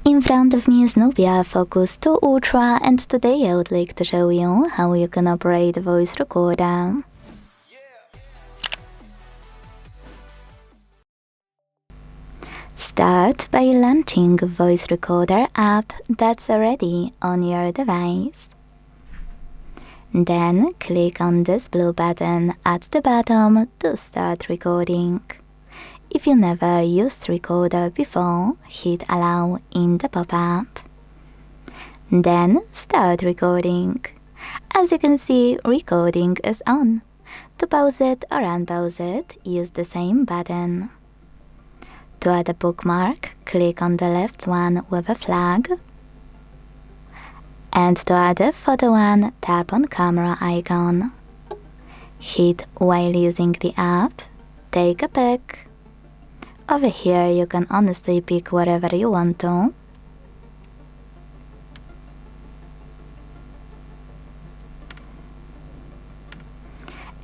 In front of me is NUBIA Focus 2 Ultra, and today I would like to show you how you can operate a voice recorder. Start by launching a voice recorder app that's already on your device. Then click on this blue button at the bottom to start recording. If you never used Recorder before, hit Allow in the pop-up. Then start recording. As you can see, recording is on. To pause it or unpause it, use the same button. To add a bookmark, click on the left one with a flag. And to add a photo one, tap on camera icon. Hit while using the app, take a pic. Over here you can honestly pick whatever you want to.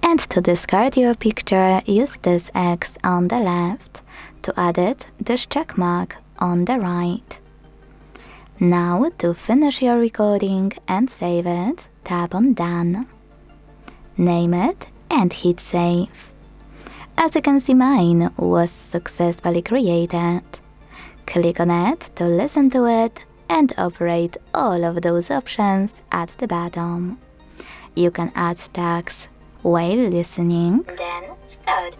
And to discard your picture, use this X on the left. To add it, this check mark on the right. Now to finish your recording and save it, tap on Done. Name it and hit Save. As you can see, mine was successfully created. Click on it to listen to it and operate all of those options at the bottom. You can add tags while listening. Then start.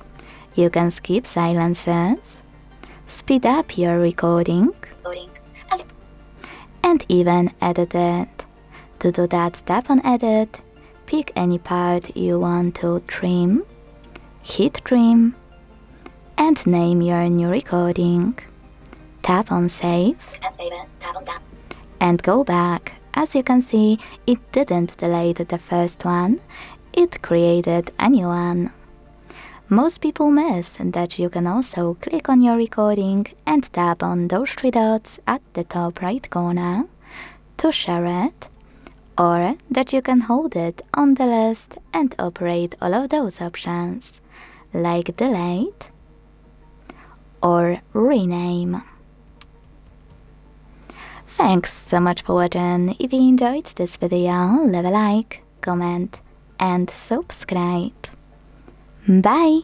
You can skip silences, speed up your recording, and even edit it. To do that, tap on Edit, pick any part you want to trim, hit Trim, and name your new recording. Tap on Save, and go back. As you can see, it didn't delete the first one, it created a new one. Most people miss that you can also click on your recording and tap on those three dots at the top right corner to share it, or that you can hold it on the list and operate all of those options, like delete or rename. Thanks so much for watching. If you enjoyed this video, leave a like, comment and subscribe. Bye!